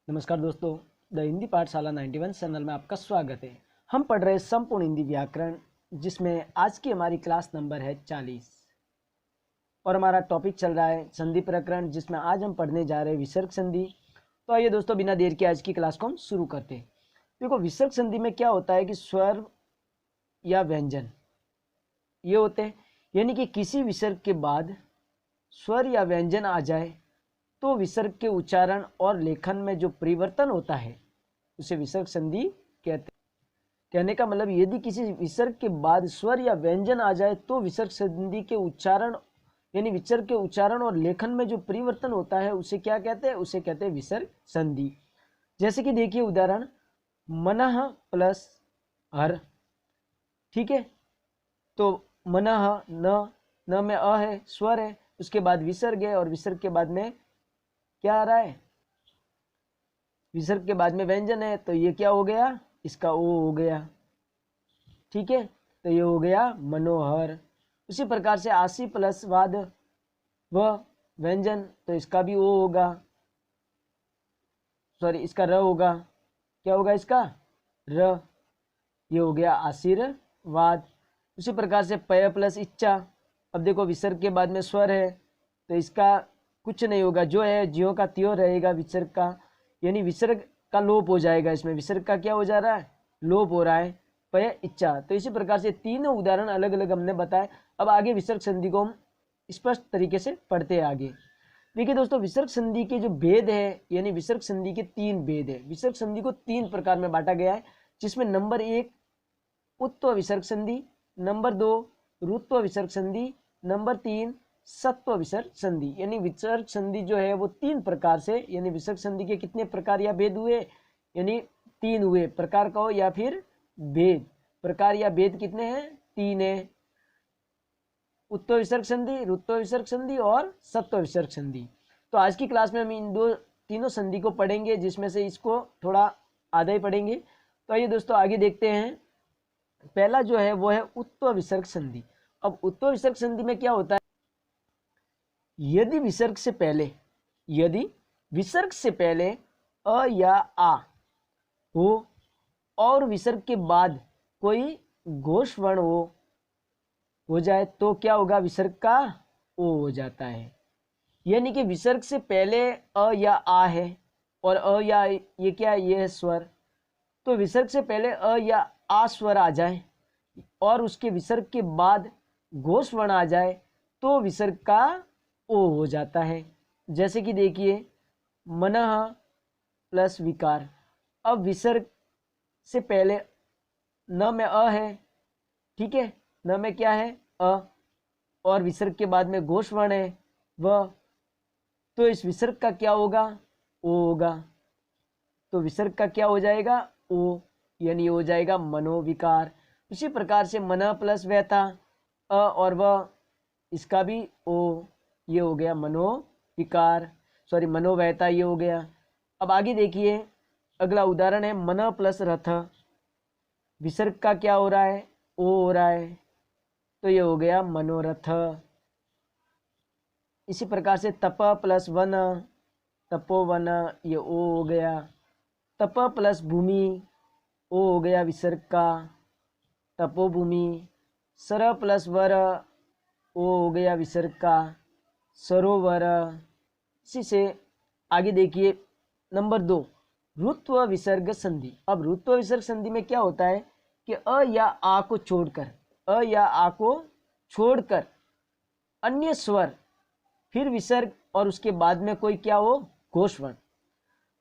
नमस्कार दोस्तों, द हिंदी पाठशाला 91 चैनल में आपका स्वागत है। हम पढ़ रहे संपूर्ण हिंदी व्याकरण, जिसमें आज की हमारी क्लास नंबर है 40 और हमारा टॉपिक चल रहा है संधि प्रकरण, जिसमें आज हम पढ़ने जा रहे हैं विसर्ग संधि। तो आइए दोस्तों, बिना देर के आज की क्लास को हम शुरू करते हैं। देखो, विसर्ग संधि में क्या होता है कि स्वर या व्यंजन ये होते हैं, यानी कि किसी विसर्ग के बाद स्वर या व्यंजन आ जाए तो विसर्ग के उच्चारण और लेखन में जो परिवर्तन होता है उसे विसर्ग संधि कहते हैं। कहने का मतलब, यदि किसी विसर्ग के बाद स्वर या व्यंजन आ जाए तो विसर्ग संधि के उच्चारण यानी विसर्ग के उच्चारण और लेखन में जो परिवर्तन होता है उसे क्या कहते हैं? उसे कहते हैं विसर्ग संधि। जैसे कि देखिए उदाहरण, मनः प्लस हर। ठीक है, तो मनः न में अ है, स्वर है, उसके बाद विसर्ग है और विसर्ग के बाद में क्या आ रहा है? विसर्ग के बाद में व्यंजन है, तो ये क्या हो गया? इसका ओ हो गया। ठीक है, तो ये हो गया मनोहर। उसी प्रकार से आशी प्लस वाद व व्यंजन, तो इसका भी ओ होगा, सॉरी इसका र होगा। क्या होगा इसका? र। ये हो गया आशीर्वाद। उसी प्रकार से पय प्लस इच्छा। अब देखो, विसर्ग के बाद में स्वर है तो इसका कुछ नहीं होगा, जो है ज्यों का त्यों रहेगा विसर्ग का, यानी विसर्ग का लोप हो जाएगा। इसमें विसर्ग का क्या हो जा रहा है? लोप हो रहा है। पय इच्छा। तो इसी प्रकार से तीनों उदाहरण अलग अलग हमने बताए। अब आगे विसर्ग संधि को हम स्पष्ट तरीके से पढ़ते हैं आगे। देखिए दोस्तों, विसर्ग संधि के जो भेद है, यानी विसर्ग संधि के 3 भेद है। विसर्ग संधि को 3 प्रकार में बांटा गया है, जिसमें नंबर 1 उत्व विसर्ग संधि, नंबर 2 रुत्व विसर्ग संधि, नंबर 3 सत्व विसर्ग संधि। यानी विसर्ग संधि जो है वो 3 प्रकार से, यानी विसर्ग संधि के कितने प्रकार या भेद हुए? यानी 3 हुए। प्रकार कहो या फिर भेद। प्रकार या भेद कितने हैं? 3 है। उत्व विसर्ग संधि, रुत्व विसर्ग संधि और सत्व विसर्ग संधि। तो आज की क्लास में हम इन तीनों संधि को पढ़ेंगे, जिसमें से इसको थोड़ा आधा ही पढ़ेंगे। तो आइए दोस्तों आगे देखते हैं। पहला जो है वो है उत्व विसर्ग संधि। अब उत्व विसर्ग संधि में क्या होता है? यदि विसर्ग से पहले अ या आ हो और विसर्ग के बाद कोई घोष वर्ण हो जाए तो क्या होगा? विसर्ग का ओ हो जाता है। यानी कि विसर्ग से पहले अ या आ है और अ या ये क्या है? ये है स्वर। तो विसर्ग से पहले अ या आ स्वर आ जाए और उसके विसर्ग के बाद घोष वर्ण आ जाए तो विसर्ग का ओ हो जाता है। जैसे कि देखिए, मनः प्लस विकार। अब विसर्ग से पहले न में अ है, ठीक है, न में क्या है? अ, और विसर्ग के बाद में घोष वर्ण है व, तो इस विसर्ग का क्या होगा? ओ होगा। तो विसर्ग का क्या हो जाएगा? ओ, यानी हो जाएगा मनोविकार। उसी प्रकार से मना प्लस व्यथा, अ और व, इसका भी ओ, ये हो गया मनोविकार, सॉरी मनोव्यथा, ये हो गया। अब आगे देखिए, अगला उदाहरण है मन प्लस रथ। विसर्ग का क्या हो रहा है? ओ हो रहा है, तो ये हो गया मनोरथ। इसी प्रकार से तप प्लस वन, तपोवन, ये ओ हो गया। तप प्लस भूमि, ओ हो गया विसर्ग का, तपोभूमि। सर प्लस वर, ओ हो गया विसर्ग का, सरोवर। इसी से आगे देखिए नंबर 2, रुत्व विसर्ग संधि। अब रुत्व विसर्ग संधि में क्या होता है कि अ या आ को छोड़कर अन्य स्वर, फिर विसर्ग और उसके बाद में कोई क्या हो? घोष वर्ण।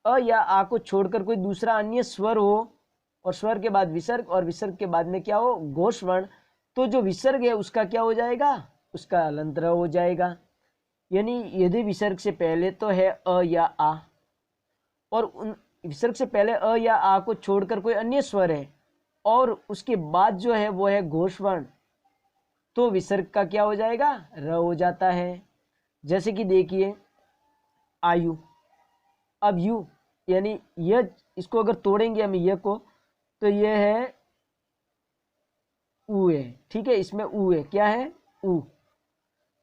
अ या आ को छोड़कर कोई दूसरा अन्य स्वर हो और स्वर के बाद विसर्ग और विसर्ग के बाद में क्या हो? घोष वर्ण। तो जो विसर्ग है उसका क्या हो जाएगा? उसका अलंत हो जाएगा। यानी यदि विसर्ग से पहले तो है अ या आ और उन विसर्ग से पहले अ या आ को छोड़कर कोई अन्य स्वर है और उसके बाद जो है वो है घोष वर्ण, तो विसर्ग का क्या हो जाएगा? र हो जाता है। जैसे कि देखिए आयु। अब यू, यानी यह, इसको अगर तोड़ेंगे हम यह को, तो यह है ऊ है। ठीक है, इसमें ऊ है, क्या है? ऊ।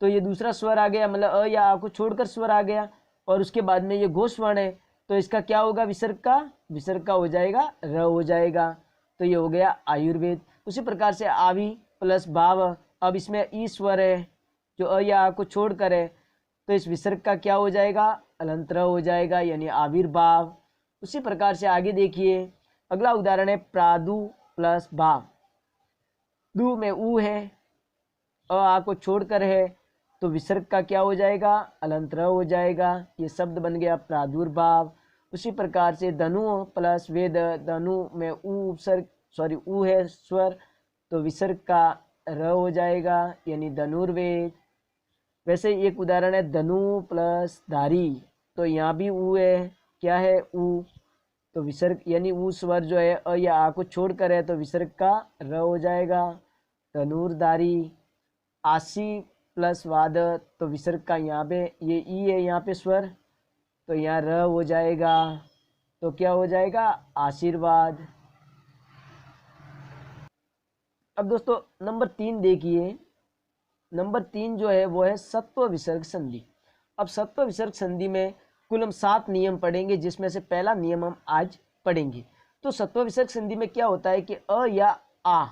तो ये दूसरा स्वर आ गया, मतलब अ या आ को छोड़कर स्वर आ गया और उसके बाद में ये घोष वर्ण है, तो इसका क्या होगा विसर्ग का हो जाएगा र हो जाएगा। तो ये हो गया आयुर्वेद। उसी प्रकार से आवी प्लस भाव, अब इसमें ईश्वर है जो अ या आ को छोड़कर है, तो इस विसर्ग का क्या हो जाएगा अलंतर हो जाएगा यानी आविर्भाव। उसी प्रकार से आगे देखिए अगला उदाहरण है प्रादु प्लस भाव। दु में ऊ है, अ आ को छोड़कर है, तो विसर्ग का क्या हो जाएगा अलंतर हो जाएगा। ये शब्द बन गया प्रादुर्भाव। उसी प्रकार से धनु प्लस वेद, धनु में ऊ उपसर्ग सॉरी ऊ है स्वर, तो विसर्ग का र हो जाएगा यानी धनुर्वेद। वैसे एक उदाहरण है धनु प्लस धारी, तो यहाँ भी ऊ है, क्या है ऊ, तो विसर्ग यानी ऊ स्वर जो है अ या आ को छोड़कर है, तो विसर्ग का र हो जाएगा धनुर्धारी। आशी प्लस वाद, तो विसर्ग का यहाँ पे ये ई है यहाँ पे स्वर, तो यहाँ र हो जाएगा, तो क्या हो जाएगा आशीर्वाद। अब दोस्तों नंबर 3 देखिए, नंबर 3 जो है वो है सत्व विसर्ग संधि। अब सत्व विसर्ग संधि में कुल हम 7 नियम पढ़ेंगे, जिसमें से पहला नियम हम आज पढ़ेंगे। तो सत्व विसर्ग संधि में क्या होता है कि अ या आ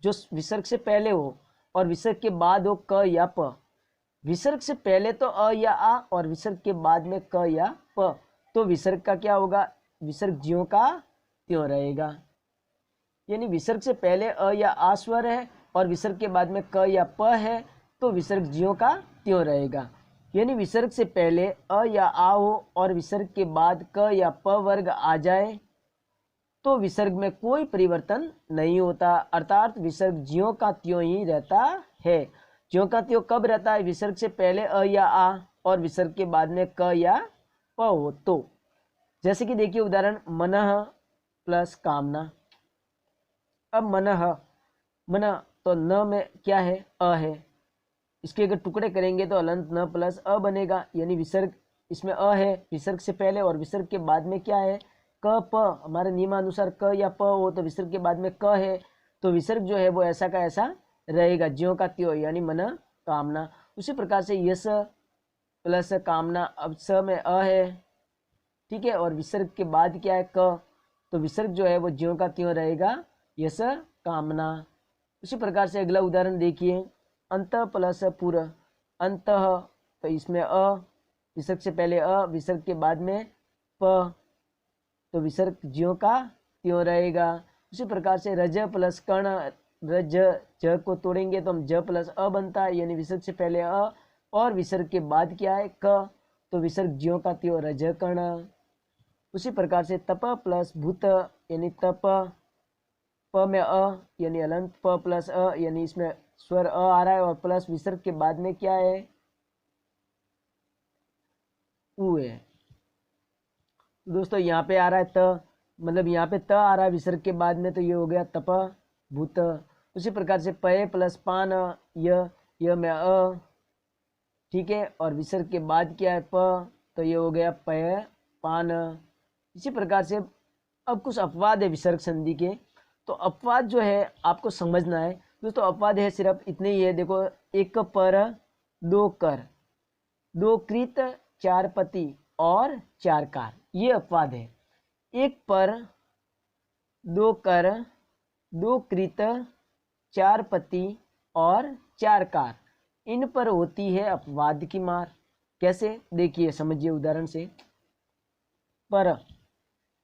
जो विसर्ग से पहले हो और विसर्ग के बाद हो क या प। विसर्ग से पहले तो अ या आ और विसर्ग के बाद में क या प, तो विसर्ग का क्या होगा विसर्ग ज्यों का त्यों रहेगा। यानी विसर्ग से पहले अ या आ स्वर है और विसर्ग के बाद में क या प है, तो विसर्ग ज्यों का त्यों रहेगा। यानी विसर्ग से पहले अ या आ हो और विसर्ग के बाद क या प वर्ग आ जाए, तो विसर्ग में कोई परिवर्तन नहीं होता, अर्थात विसर्ग ज्यों का त्यों ही रहता है। ज्यों का त्यों कब रहता है, विसर्ग से पहले अ या आ और विसर्ग के बाद में क या प हो तो। जैसे कि देखिए उदाहरण मनः प्लस कामना। अब मनः, मन तो न में क्या है अ है, इसके अगर टुकड़े करेंगे तो अलंत न प्लस अ बनेगा, यानी विसर्ग इसमें अ है विसर्ग से पहले और विसर्ग के बाद में क्या है क प। हमारे नियमानुसार क या प हो तो विसर्ग के बाद में क है, तो विसर्ग जो है वो ऐसा का ऐसा रहेगा ज्यों का त्यों, यानी मन कामना। उसी प्रकार से यश प्लस कामना, अब स में अ है ठीक है, और विसर्ग के बाद क्या है क, तो विसर्ग जो है वो ज्यों का त्यों रहेगा यश कामना। उसी प्रकार से अगला उदाहरण देखिए अंत प्लस पुर। अंत तो इसमें अ विसर्ग से पहले अ विसर्ग के बाद में प, तो विसर्ग ज्यों का त्यों रहेगा। उसी प्रकार से रज प्लस कर्ण, रज ज को तोड़ेंगे तो हम ज प्लस अ बनता है, यानी विसर्ग से पहले अ और विसर्ग के बाद क्या है क, तो विसर्ग ज्यों का त्यों रज कर्ण। उसी प्रकार से तप प्लस भूत, यानी तप प में अ यानी अलंत प प्लस अ, यानी इसमें स्वर अ आ रहा है और प्लस विसर्ग के बाद में क्या है उ है। दोस्तों यहाँ पे आ रहा है त, मतलब यहाँ पे त आ रहा है विसर्ग के बाद में, तो ये हो गया तप भूत। उसी प्रकार से पय प्लस पान, य में अ ठीक है, और विसर्ग के बाद क्या है प, तो ये हो गया पय पान। इसी प्रकार से अब कुछ अपवाद है विसर्ग संधि के, तो अपवाद जो है आपको समझना है दोस्तों। अपवाद है सिर्फ इतने ही है, देखो एक पर दो कर, दो कृत चार पति और चार कार, ये अपवाद है। एक पर दो कर, दो कृत चार पति और चार कार, इन पर होती है अपवाद की मार। कैसे देखिए समझिए उदाहरण से। पर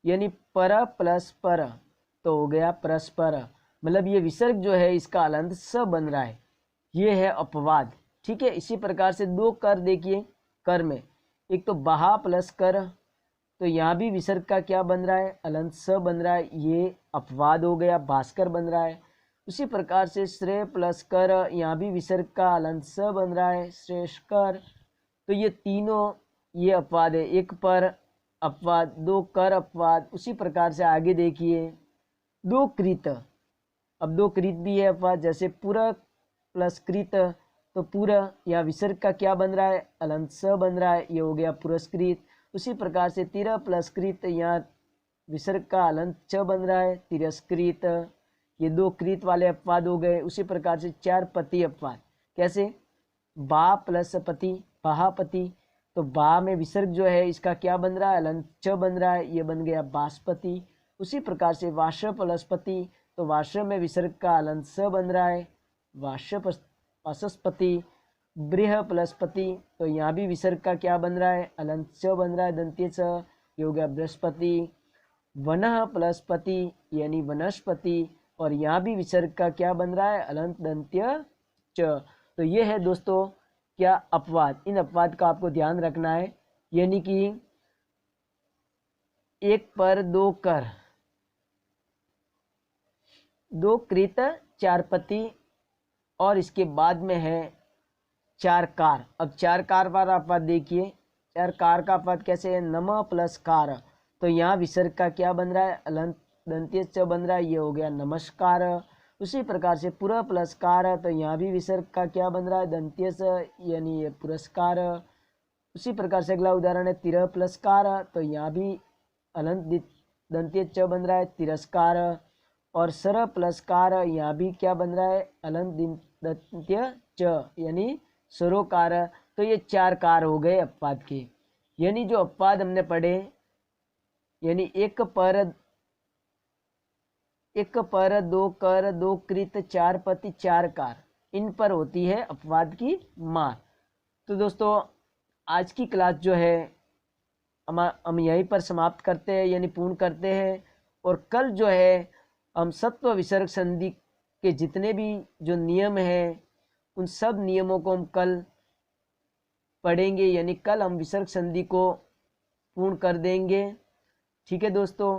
यानी पर प्लस पर, तो हो गया परस्पर, मतलब ये विसर्ग जो है इसका अलंत स बन रहा है, ये है अपवाद ठीक है। इसी प्रकार से दो कर देखिए, कर में एक तो बहा प्लस कर, तो यहाँ भी विसर्ग का क्या बन रहा है अलंत स बन रहा है, ये अपवाद हो गया भास्कर बन रहा है। उसी प्रकार से श्रेय प्लस कर, यहाँ भी विसर्ग का अलंत स बन रहा है श्रेष्कर, तो ये तीनों ये अपवाद है। एक पर अपवाद, दो कर अपवाद। उसी प्रकार से आगे देखिए दो कृत, अब दो कृत भी है अपवाद, जैसे पूरक प्लस कृत, तो पूरा या विसर्ग का क्या बन रहा है अलंत स बन रहा है, ये हो गया पुरस्कृत। उसी प्रकार से तिर प्लस कृत, यहाँ विसर्ग का अलंत च बन रहा है तिरस्कृत, ये दो कृत वाले अपवाद हो गए। उसी प्रकार से चार पति अपवाद, कैसे बा प्लस पति बहापति, तो बा में विसर्ग जो है इसका क्या बन रहा है, अलंत च बन रहा है, ये बन गया बासपति। उसी प्रकार से वाष्य पलस्पति, तो वाष्य में विसर्ग का अलंत स बन रहा है, वाष्य पसस्पति। बृह प्लसपति, तो यहाँ भी विसर्ग का क्या बन रहा है, अलंत च बन रहा है, दंत्य च, ये हो गया बृहस्पति। वनः प्लसपति यानी वनस्पति, और यहाँ भी विसर्ग का क्या बन रहा है, अलंत दंत्य च। तो ये है दोस्तों क्या अपवाद। इन अपवाद का आपको ध्यान रखना है, यानी कि एक पर दो कर, दो कृत चार पति, और इसके बाद में है चार कार। अब चार कार पर अपवाद देखिए, चार कार का अपवाद कैसे है, नम प्लस कार, तो यहाँ विसर्ग का क्या बन रहा है, अलंत दंत्य च बन रहा है, ये हो गया नमस्कार। उसी प्रकार से पुर प्लस कार, तो यहाँ भी विसर्ग का क्या बन रहा है, दंत्य च, यानी ये पुरस्कार। उसी प्रकार से अगला उदाहरण है तिर प्लस कार, तो यहाँ भी अलंत दंत्य च बन रहा है, तिरस्कार। और सर प्लस कार, यहाँ भी क्या बन रहा है, अलंत दंत्य च यानी सरोकार। तो ये चार कार हो गए अपवाद के, यानी जो अपवाद हमने पढ़े, यानी एक पर दो कर, दो कृत चार पति, चार कार, इन पर होती है अपवाद की मार। तो दोस्तों आज की क्लास जो है हम यहीं पर समाप्त करते हैं, यानी पूर्ण करते हैं। और कल जो है हम सत्व विसर्ग संधि के जितने भी जो नियम हैं उन सब नियमों को हम कल पढ़ेंगे, यानी कल हम विसर्ग संधि को पूर्ण कर देंगे। ठीक है दोस्तों,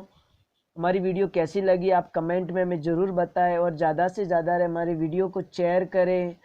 हमारी वीडियो कैसी लगी आप कमेंट में हमें ज़रूर बताएं, और ज़्यादा से ज़्यादा हमारी वीडियो को शेयर करें